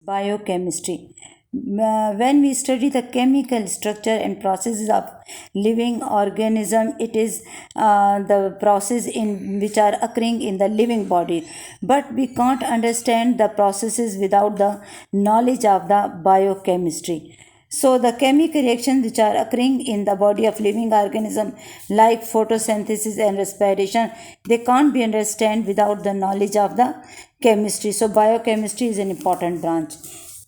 Biochemistry. When we study the chemical structure and processes of living organism, it is the process in which are occurring in the living body. But we can't understand the processes without the knowledge of the biochemistry. So the chemical reactions which are occurring in the body of living organism like photosynthesis and respiration, they can't be understood without the knowledge of the chemistry. So biochemistry is an important branch.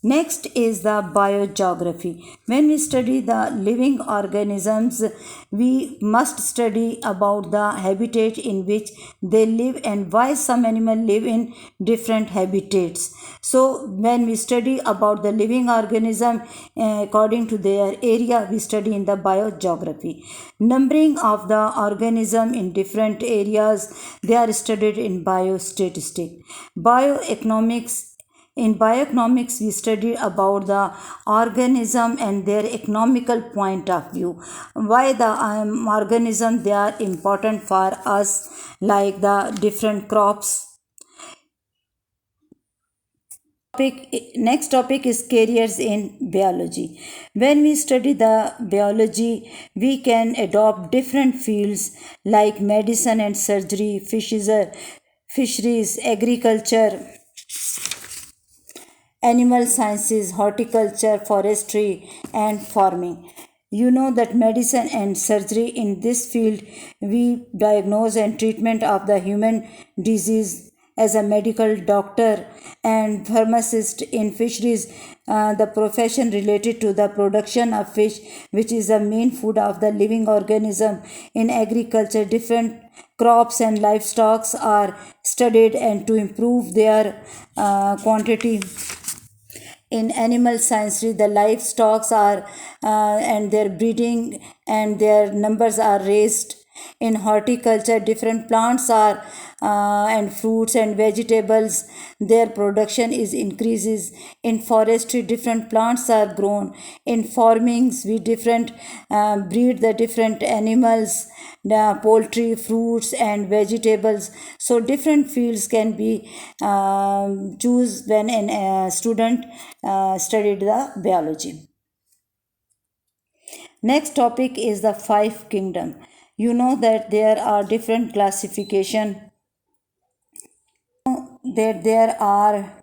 Next is the biogeography. When we study the living organisms, we must study about the habitat in which they live and why some animals live in different habitats. So when we study about the living organism according to their area, we study in the biogeography. Numbering of the organism in different areas, they are studied in biostatistics. Bioeconomics, in bioeconomics, we study about the organism and their economical point of view. Why the organism they are important for us, like the different crops. Next topic is careers in biology. When we study the biology, we can adopt different fields like medicine and surgery, fisheries, agriculture, animal sciences, horticulture, forestry, and farming. You know that medicine and surgery in this field, we diagnose and treatment of the human disease as a medical doctor and pharmacist in fisheries, the profession related to the production of fish, which is the main food of the living organism. In agriculture, different crops and livestock are studied and to improve their quantity. In animal science, the livestock are and their breeding and their numbers are raised. In horticulture, different plants are and fruits and vegetables, their production is increases. In forestry, different plants are grown. In farmings, we different breed the different animals, the poultry, fruits, and vegetables. So different fields can be choose when a student studied the biology. Next topic is the five kingdom. You know that there are different classification, that there are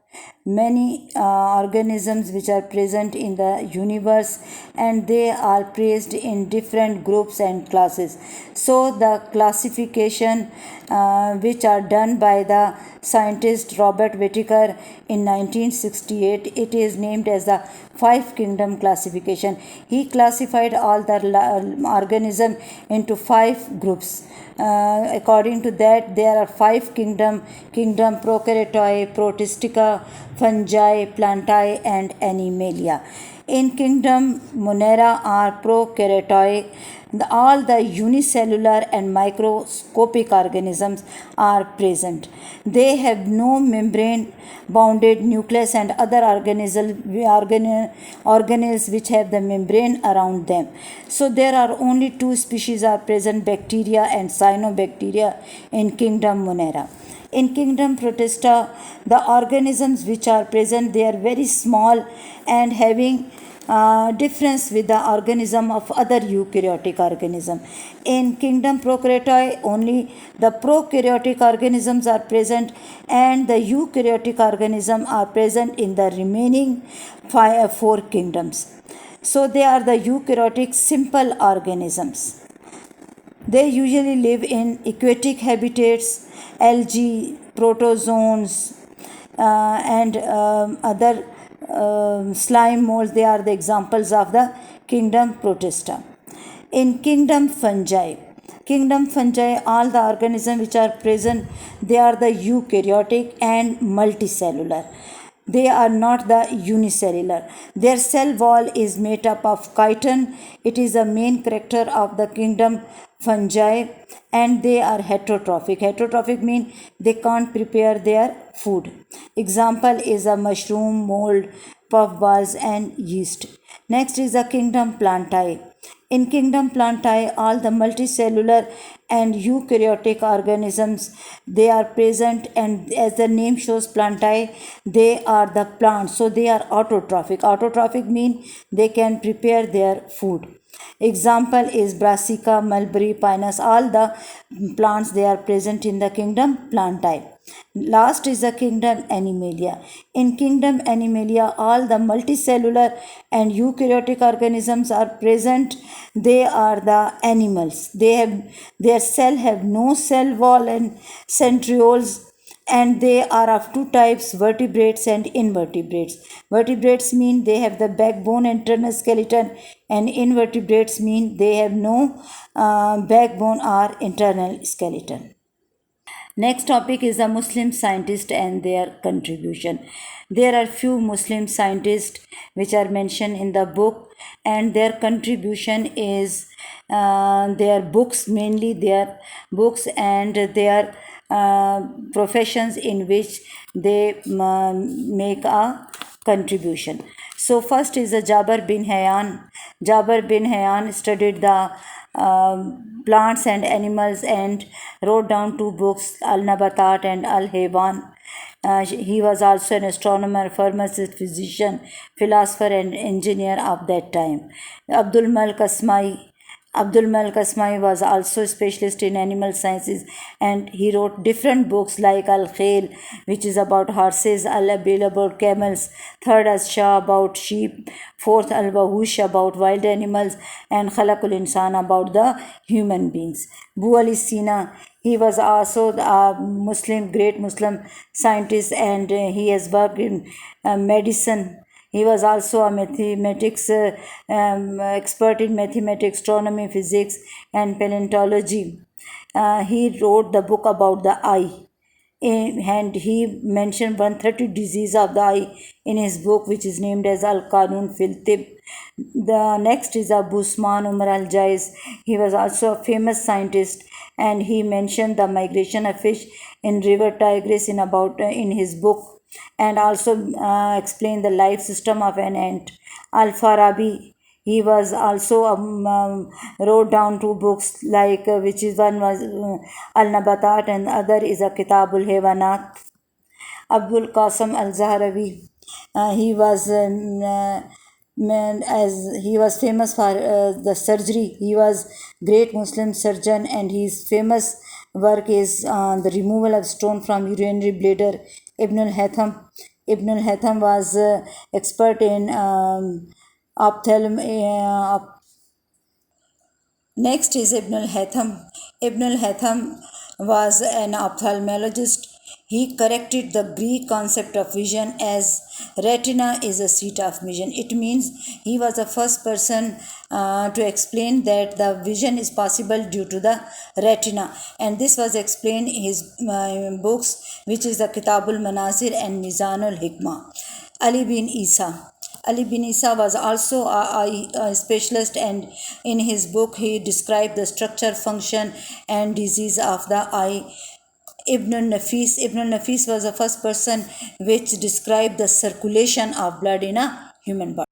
many organisms which are present in the universe and they are placed in different groups and classes. So the classification which are done by the scientist Robert Whittaker in 1968, it is named as the five kingdom classification. He classified all the organism into five groups. According to that, there are five kingdom prokaryote, protistica, fungi, plantae, and animalia. In kingdom Monera are prokaryote. All the unicellular and microscopic organisms are present. They have no membrane bounded nucleus and other organelles which have the membrane around them. So there are only two species are present, bacteria and cyanobacteria in kingdom Monera. In kingdom Protista, the organisms which are present, they are very small and having difference with the organism of other eukaryotic organism. In kingdom Prokaryote, only the prokaryotic organisms are present and the eukaryotic organisms are present in the remaining four kingdoms. So they are the eukaryotic simple organisms. They usually live in aquatic habitats, algae, protozoans, and other slime molds. They are the examples of the kingdom Protista. In kingdom Fungi, all the organisms which are present, they are the eukaryotic and multicellular. They are not the unicellular. Their cell wall is made up of chitin. It is a main character of the kingdom fungi, and they are heterotrophic. Heterotrophic means they can't prepare their food. Example is a mushroom, mold, puffballs, and yeast. Next is the kingdom Plantae. In kingdom Plantae, all the multicellular and eukaryotic organisms they are present, and as the name shows, Plantae, they are the plants, so they are autotrophic. Autotrophic mean they can prepare their food. Example is Brassica, mulberry, pinus. All the plants they are present in the kingdom Plantae. Last is the kingdom Animalia. In kingdom Animalia, all the multicellular and eukaryotic organisms are present. They are the animals. Their cell have no cell wall and centrioles, and they are of two types, vertebrates and invertebrates. Vertebrates mean they have the backbone and internal skeleton, and invertebrates mean they have no backbone or internal skeleton. Next topic is the Muslim scientists and their contribution. There are few Muslim scientists which are mentioned in the book, and their contribution is their books, mainly their books and their professions in which they make a contribution. So first is the Jabir bin Hayyan. Jabir bin Hayyan studied the plants and animals and wrote down two books, Al Nabatat and Al Haywan. He was also an astronomer, pharmacist, physician, philosopher, and engineer of that time. Abdul Malik Asmai. Abdul Malik Asmai was also a specialist in animal sciences, and he wrote different books like Al Khail, which is about horses, Al Abil about camels, third As Shah about sheep, fourth Al Wahush about wild animals, and Khalaqul Insan about the human beings. Bu Ali Sina, he was also a great Muslim scientist, and he has worked in medicine. He was also a mathematics expert in mathematics, astronomy, physics, and paleontology. He wrote the book about the eye, and he mentioned 130 disease of the eye in his book, which is named as Al Qanun fil Tib. The next is Abu Usman Umar Al Jais. He was also a famous scientist, and he mentioned the migration of fish in river Tigris in his book, and also explain the life system of an ant. Al Farabi, he was also wrote down two books like which is one was Al Nabatat and other is a Kitabul Hewanat. Abdul Qasim Al Zahrawi, he was as he was famous for the surgery. He was great Muslim surgeon, and his famous work is the removal of stone from urinary bladder. Ibn al-Haytham. Ibn al-Haytham was expert in ophthalm. Next is Ibn al-Haytham. Ibn al-Haytham was an ophthalmologist. He corrected the Greek concept of vision as retina is a seat of vision. It means he was the first person to explain that the vision is possible due to the retina, and this was explained in his books, which is the Kitabul Manazir and Mizanul Hikmah. Ali bin Isa. Ali bin Isa was also a specialist, and in his book he described the structure, function, and disease of the eye. Ibn Nafis was the first person which described the circulation of blood in a human body.